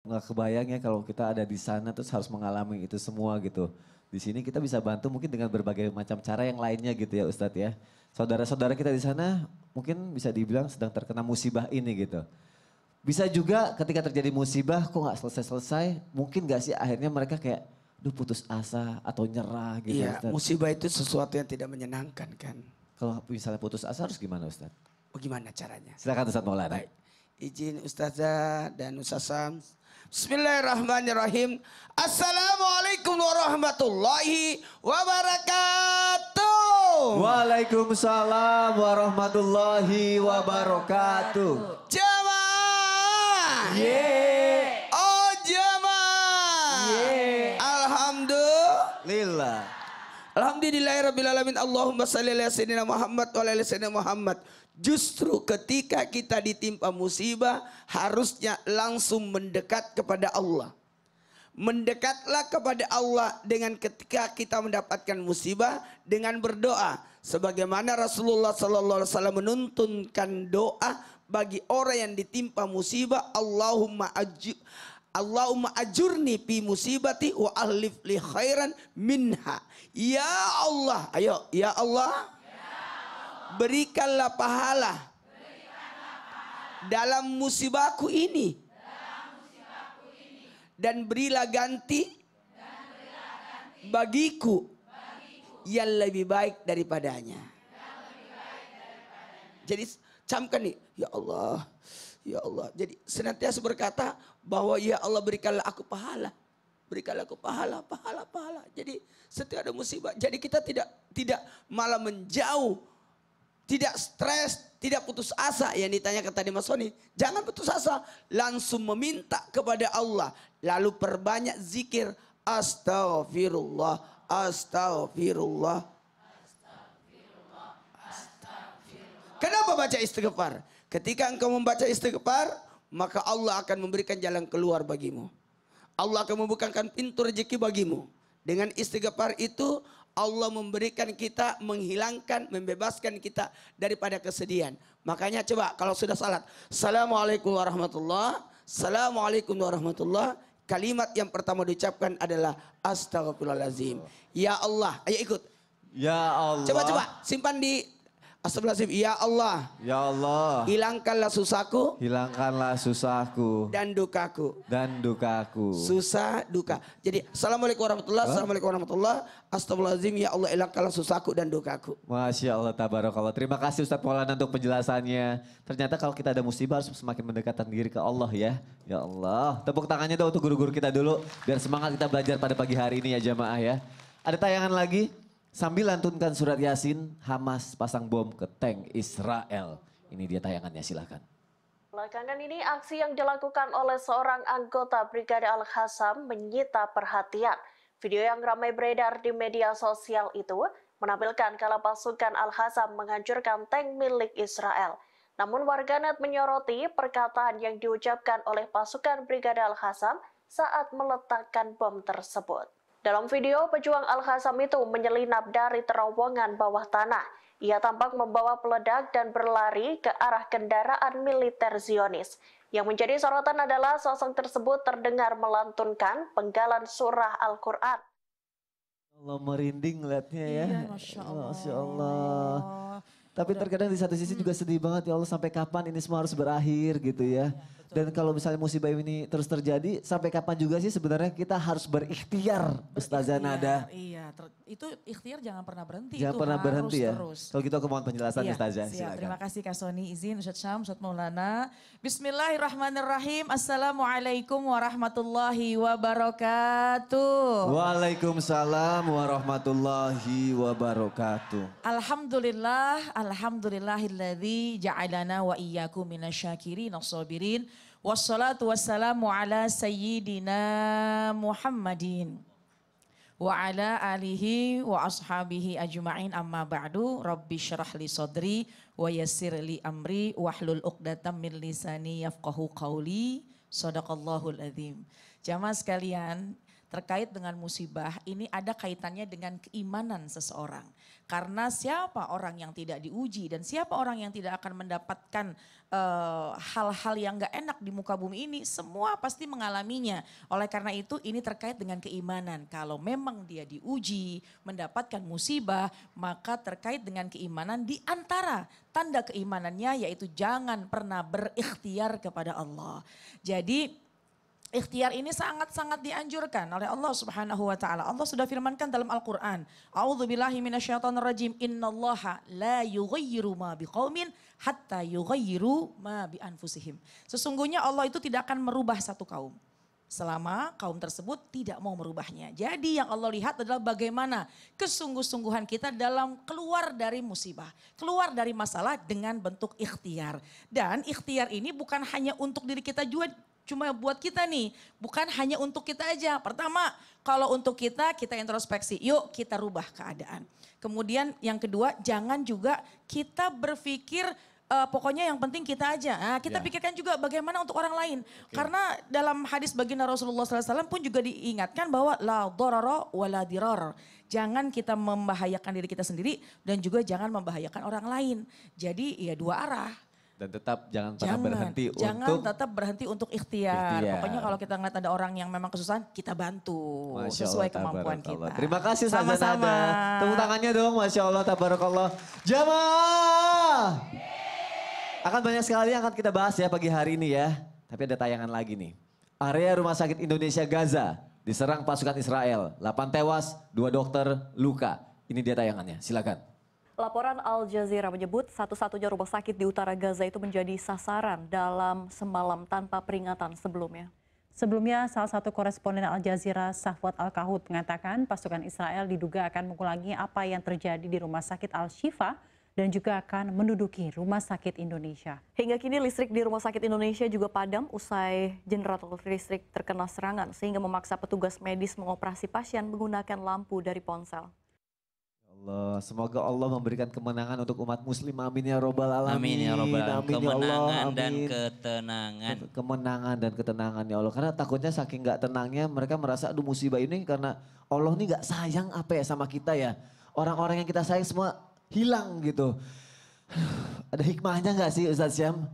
Nggak kebayang ya kalau kita ada di sana terus harus mengalami itu semua gitu. Di sini kita bisa bantu mungkin dengan berbagai macam cara yang lainnya gitu ya Ustadz ya. Saudara-saudara kita di sana mungkin bisa dibilang sedang terkena musibah ini gitu. Bisa juga ketika terjadi musibah kok nggak selesai-selesai, mungkin gak sih akhirnya mereka kayak, duh putus asa atau nyerah gitu Iya, Ustadz. musibah itu sesuatu yang tidak menyenangkan kan. Kalau misalnya putus asa harus gimana Ustadz? Bagaimana caranya? Silakan Ustadz Maulana. Baik, izin Ustazah dan Ustaz Sam. Bismillahirrahmanirrahim. Assalamualaikum warahmatullahi wabarakatuh. Waalaikumsalam warahmatullahi wabarakatuh. Jamaah. Yeay. Oh jamaah. Yeay. Alhamdulillah. Lillah. Alhamdulillahirrabbilalamin. Allahumma salli ala sayyidina Muhammad wa ala sayyidina Muhammad. Justru ketika kita ditimpa musibah harusnya langsung mendekat kepada Allah. Mendekatlah kepada Allah dengan ketika kita mendapatkan musibah dengan berdoa. Sebagaimana Rasulullah SAW menuntunkan doa bagi orang yang ditimpa musibah. Allahumma ajurni fi musibati wa ahlif li khairan minha. Ya Allah, ayo ya Allah, berikanlah pahala dalam musibahku ini dan berilah ganti bagiku yang lebih baik daripadanya. Jadi camkan nih, ya Allah, ya Allah. Jadi senantiasa berkata bahwa ya Allah berikanlah aku pahala. Berikanlah aku pahala, pahala, pahala. Jadi setiap ada musibah, jadi kita tidak malah menjauh, tidak stres, tidak putus asa. Yang ditanyakan tadi Mas Soni, jangan putus asa, langsung meminta kepada Allah. Lalu perbanyak zikir, astaghfirullah, astaghfirullah. Kenapa baca istighfar? Ketika engkau membaca istighfar, maka Allah akan memberikan jalan keluar bagimu. Allah akan membukakan pintu rezeki bagimu. Dengan istighfar itu Allah memberikan kita, menghilangkan, membebaskan kita daripada kesedihan. Makanya coba kalau sudah salat, Assalamualaikum warahmatullah, Assalamualaikum warahmatullah. Kalimat yang pertama diucapkan adalah Astagfirullahaladzim. Ya Allah, ayo ikut. Ya Allah. Coba simpan di Astagfirullahaladzim. Ya Allah. Ya Allah. Hilangkanlah susahku. Hilangkanlah susahku. Dan dukaku. Dan dukaku. Susah, duka. Jadi Assalamualaikum warahmatullahi, Assalamualaikum warahmatullahi. Astagfirullahaladzim, ya Allah hilangkanlah susahku dan dukaku. Masya Allah, tabarakallah. Terima kasih Ustadz Maulana untuk penjelasannya. Ternyata kalau kita ada musibah harus semakin mendekatkan diri ke Allah ya. Ya Allah. Tepuk tangannya dong untuk guru-guru kita dulu. Biar semangat kita belajar pada pagi hari ini ya jamaah ya. Ada tayangan lagi. Sambil lantunkan surat Yasin, Hamas pasang bom ke tank Israel. Ini dia tayangannya, silakan. Belakangan ini aksi yang dilakukan oleh seorang anggota Brigade Al-Qassam menyita perhatian. Video yang ramai beredar di media sosial itu menampilkan kala pasukan Al-Qassam menghancurkan tank milik Israel. Namun warganet menyoroti perkataan yang diucapkan oleh pasukan Brigade Al-Qassam saat meletakkan bom tersebut. Dalam video, pejuang Al-Qassam itu menyelinap dari terowongan bawah tanah. Ia tampak membawa peledak dan berlari ke arah kendaraan militer Zionis. Yang menjadi sorotan adalah sosok tersebut terdengar melantunkan penggalan surah Al-Quran. Allah merinding liatnya ya. Iya, Masya Allah. Masya Allah. Tapi terkadang di satu sisi juga sedih banget ya Allah, sampai kapan ini semua harus berakhir gitu ya. Dan kalau misalnya musibah ini terus terjadi, sampai kapan juga sih sebenarnya kita harus berikhtiar, Ustazah Nada. Iya, itu ikhtiar jangan pernah berhenti. Jangan itu pernah harus berhenti ya. Terus. Kalau gitu aku mohon penjelasan Iya, Ustazah, siap. silakan. Terima kasih Kak Soni, izin Ustaz Syam, Ustaz Maulana. Bismillahirrahmanirrahim. Assalamualaikum warahmatullahi wabarakatuh. Waalaikumsalam warahmatullahi wabarakatuh. Alhamdulillahilladzi ja'alana wa iyyakum minasyakirin as-sabirin. Wassalatu wassalamu ala sayyidina Muhammadin wa ala alihi wa ashabihi ajma'in, amma ba'du. Rabbi syrah li sadri wa yassir li amri wahlul uqdatam min lisani yafqahu qawli. Shadaqallahul azim. Jamaah sekalian, terkait dengan musibah ini ada kaitannya dengan keimanan seseorang. Karena siapa orang yang tidak diuji dan siapa orang yang tidak akan mendapatkan hal-hal yang gak enak di muka bumi ini, semua pasti mengalaminya. Oleh karena itu ini terkait dengan keimanan. Kalau memang dia diuji, mendapatkan musibah, maka terkait dengan keimanan di antara tanda keimanannya yaitu jangan pernah berikhtiar kepada Allah. Jadi ikhtiar ini sangat-sangat dianjurkan oleh Allah Subhanahu wa taala. Allah sudah firmankan dalam Al-Qur'an, "A'udzubillahi minasyaitonirrajim. Innallaha la yughayyiru ma biqaumin hatta yughayyiru ma bi anfusihim." Sesungguhnya Allah itu tidak akan merubah satu kaum selama kaum tersebut tidak mau merubahnya. Jadi yang Allah lihat adalah bagaimana kesungguh-sungguhan kita dalam keluar dari musibah, keluar dari masalah dengan bentuk ikhtiar. Dan ikhtiar ini bukan hanya untuk diri kita juga, cuma buat kita nih, bukan hanya untuk kita aja. Pertama, kalau untuk kita introspeksi, yuk kita rubah keadaan. Kemudian yang kedua, jangan juga kita berpikir pokoknya yang penting kita aja. Nah, kita pikirkan juga bagaimana untuk orang lain. Karena dalam hadis baginda Rasulullah SAW pun juga diingatkan bahwa la dharara wa la dirar. Jangan kita membahayakan diri kita sendiri dan juga jangan membahayakan orang lain. Jadi ya dua arah. Dan tetap jangan pernah berhenti jangan untuk tetap berhenti untuk ikhtiar. Pokoknya kalau kita ngeliat ada orang yang memang kesusahan, kita bantu Masya sesuai Allah, kemampuan tabarakallah. kita. Terima kasih Ustazah Sama-sama. Nada. Tepuk tangannya dong, Masya Allah, tabarakallah. Jamaah! Akan banyak sekali yang akan kita bahas ya pagi hari ini ya. Tapi ada tayangan lagi nih. Area Rumah Sakit Indonesia Gaza diserang pasukan Israel. 8 tewas, 2 dokter luka. Ini dia tayangannya, silakan. Laporan Al Jazeera menyebut satu-satunya rumah sakit di utara Gaza itu menjadi sasaran dalam semalam tanpa peringatan sebelumnya. Sebelumnya, salah satu koresponden Al Jazeera, Safwat Al-Kahut, mengatakan pasukan Israel diduga akan mengulangi apa yang terjadi di Rumah Sakit Al-Shifa dan juga akan menduduki Rumah Sakit Indonesia. Hingga kini listrik di Rumah Sakit Indonesia juga padam usai generator listrik terkena serangan sehingga memaksa petugas medis mengoperasi pasien menggunakan lampu dari ponsel. Allah, semoga Allah memberikan kemenangan untuk umat muslim. Amin ya robbal alamin. Amin ya robbal alamin. Amin ya Allah. Kemenangan dan Amin. ketenangan. Kemenangan dan ketenangan ya Allah. Karena takutnya saking gak tenangnya mereka merasa aduh musibah ini karena Allah ini gak sayang apa ya sama kita ya. Orang-orang yang kita sayang semua hilang gitu. Ada hikmahnya gak sih Ustadz Syam?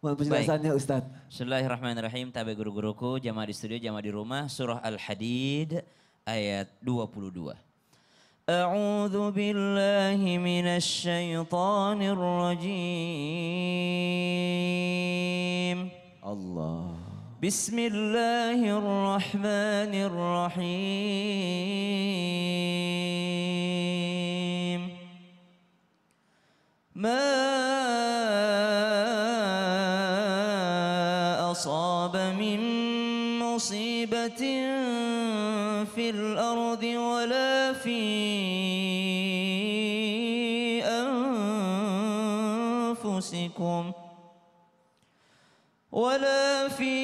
Mohon penjelasannya Ustadz. Bismillahirrahmanirrahim. Tabe guru-guruku, jamaah di studio, jamaah di rumah. Surah Al-Hadid ayat 22. A'udzu billahi minasy syaithanir rajim. Allah. Bismillahirrahmanirrahim. Ma asaba min musibatin fil ardi wala fi أنفسكم ولا في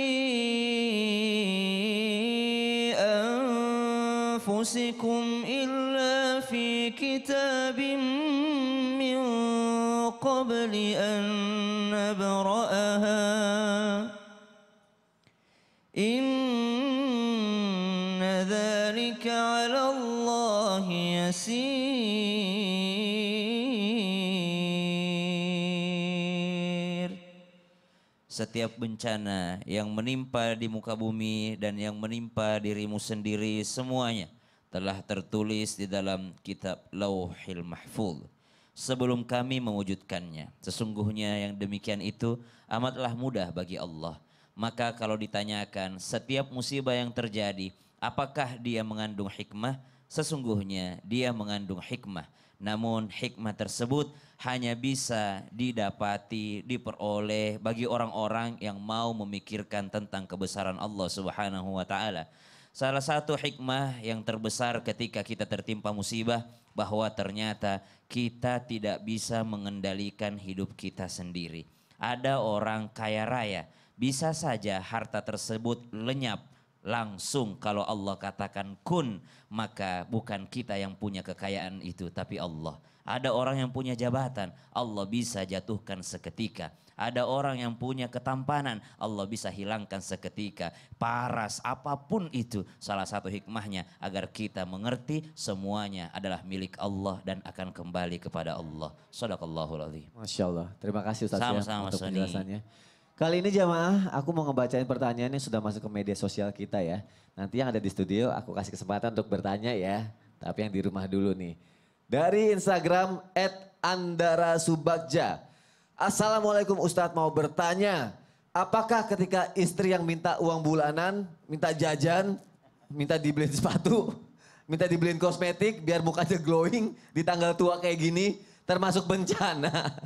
أنفسكم إلا في كتاب من قبل أن نبرأها إن ذلك على الله يسير. Setiap bencana yang menimpa di muka bumi dan yang menimpa dirimu sendiri semuanya telah tertulis di dalam kitab Lauhil Mahfuz sebelum kami mewujudkannya. Sesungguhnya yang demikian itu amatlah mudah bagi Allah. Maka kalau ditanyakan setiap musibah yang terjadi, apakah dia mengandung hikmah? Sesungguhnya dia mengandung hikmah. Namun hikmah tersebut hanya bisa didapati, diperoleh bagi orang-orang yang mau memikirkan tentang kebesaran Allah Subhanahu wa taala. Salah satu hikmah yang terbesar ketika kita tertimpa musibah bahwa ternyata kita tidak bisa mengendalikan hidup kita sendiri. Ada orang kaya raya, bisa saja harta tersebut lenyap langsung kalau Allah katakan kun, maka bukan kita yang punya kekayaan itu, tapi Allah. Ada orang yang punya jabatan, Allah bisa jatuhkan seketika. Ada orang yang punya ketampanan, Allah bisa hilangkan seketika. Paras apapun itu, salah satu hikmahnya agar kita mengerti semuanya adalah milik Allah dan akan kembali kepada Allah. Shadaqallahul adzim. Masya Allah. Terima kasih Ustaz Sama-sama, untuk Sony. penjelasannya. Kali ini jamaah, aku mau ngebacain pertanyaan yang sudah masuk ke media sosial kita ya. Nanti yang ada di studio aku kasih kesempatan untuk bertanya ya. Tapi yang di rumah dulu nih. Dari Instagram @andarasubagja. Assalamualaikum Ustadz, mau bertanya. Apakah ketika istri yang minta uang bulanan, minta jajan, minta dibeliin sepatu, minta dibeliin kosmetik biar mukanya glowing di tanggal tua kayak gini, termasuk bencana?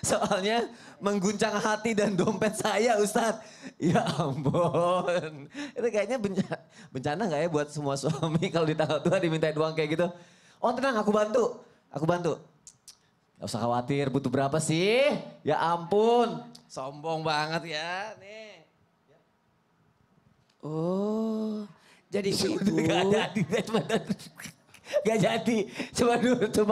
Soalnya mengguncang hati dan dompet saya Ustadz. Ya ampun. Itu kayaknya bencana gak ya buat semua suami kalau di tanggal tua dimintain uang kayak gitu. Oh tenang, aku bantu. Aku bantu. Gak usah khawatir, butuh berapa sih? Ya ampun. Sombong banget ya. Nih. Oh, jadi ibu. Gak jadi. Gak jadi. Cuma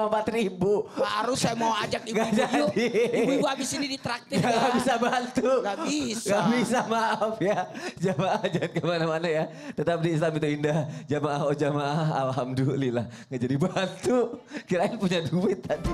4.000. Baru saya mau ajak Gak ibu-ibu yuk. jadi. Ibu-ibu habis ini ditraktir ya. Gak bisa bantu. Gak bisa. Gak bisa, maaf ya. Jamaah jangan kemana-mana ya. Tetap di Islam itu indah. Jamaah, oh jamaah, alhamdulillah. Gak jadi bantu. Kirain punya duit tadi.